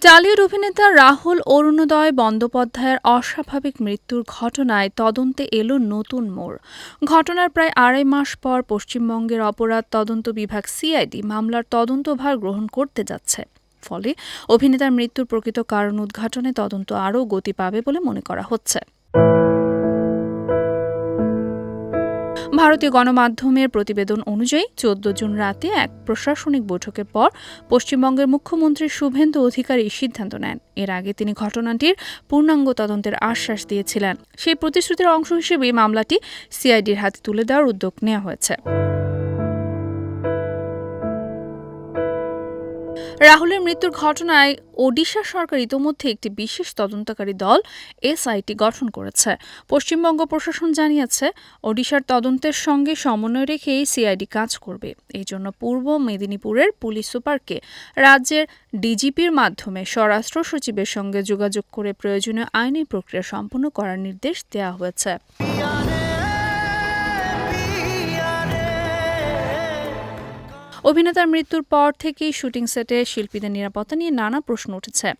Tollywood অভিনেতা রাহুল অরুণোদয় বন্দ্যোপাধ্যায়ের অস্বাভাবিক মৃত্যুর ঘটনায় তদন্তে এলো নতুন মোড়। ঘটনার প্রায় আড়াই মাস পর পশ্চিমবঙ্গের অপরাধ তদন্ত বিভাগ সিআইডি মামলার তদন্তভার গ্রহণ করতে যাচ্ছে। ফলে অভিনেতার মৃত্যুর প্রকৃত কারণ উদ্ঘাটনে তদন্ত আরও গতি পাবে বলে মনে করা হচ্ছে। ভারতীয় গণমাধ্যমের প্রতিবেদন অনুযায়ী ১৪ জুন রাতে এক প্রশাসনিক বৈঠকের পর পশ্চিমবঙ্গের মুখ্যমন্ত্রী শুভেন্দু অধিকারী সিদ্ধান্ত নেন। এর আগে তিনি ঘটনাটির পূর্ণাঙ্গ তদন্তের আশ্বাস দিয়েছিলেন। সেই প্রতিশ্রুতির অংশ হিসেবে মামলাটি সিআইডির হাতে তুলে দেওয়ার উদ্যোগ নেওয়া হয়েছে। রাহুলের মৃত্যুর ঘটনায় ওডিশা সরকার ইতোমধ্যে একটি বিশেষ তদন্তকারী দল এসআইটি গঠন করেছে। পশ্চিমবঙ্গ প্রশাসন জানিয়েছে, ওডিশার তদন্তের সঙ্গে সমন্বয় রেখেই সিআইডি কাজ করবে। এই জন্য পূর্ব মেদিনীপুরের পুলিশ সুপারকে রাজ্যের ডিজিপির মাধ্যমে স্বরাষ্ট্র সচিবের সঙ্গে যোগাযোগ করে প্রয়োজনীয় আইনি প্রক্রিয়া সম্পন্ন করার নির্দেশ দেওয়া হয়েছে। অভিনেতার মৃত্যুর পর থেকেই শুটিং সেটে শিল্পীদের নিরাপত্তা নিয়ে নানা প্রশ্ন উঠেছে।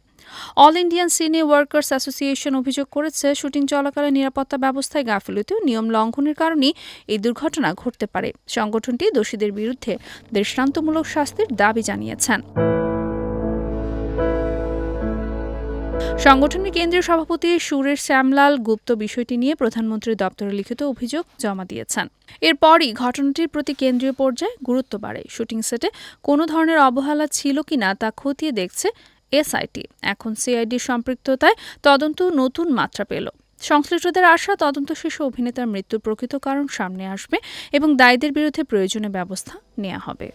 অল ইন্ডিয়ান সিনে ওয়ার্কার্স অ্যাসোসিয়েশন অভিযোগ করেছে, শুটিং চলাকালে নিরাপত্তা ব্যবস্থায় গাফিলতি ও নিয়ম লঙ্ঘনের কারণেই এই দুর্ঘটনা ঘটতে পারে। সংগঠনটি দোষীদের বিরুদ্ধে দৃষ্টান্তমূলক শাস্তির দাবি জানিয়েছেন। সংগঠনের কেন্দ্রীয় সভাপতি সুরেশ শ্যামলাল গুপ্ত বিষয়টি নিয়ে প্রধানমন্ত্রীর দপ্তরে লিখিত অভিযোগ জমা দিয়েছেন। এরপরই ঘটনাটির প্রতি কেন্দ্রীয় পর্যায়ে গুরুত্ব বাড়ে। শুটিং সেটে কোনো ধরনের অবহেলা ছিল কিনা তা খতিয়ে দেখছে এসআইটি। এখন সিআইডির সম্পৃক্ততায় তদন্ত নতুন মাত্রা পেল। সংশ্লিষ্টদের আশা, তদন্ত শেষে অভিনেতার মৃত্যুর প্রকৃত কারণ সামনে আসবে এবং দায়ীদের বিরুদ্ধে প্রয়োজনীয় ব্যবস্থা নেওয়া হবে।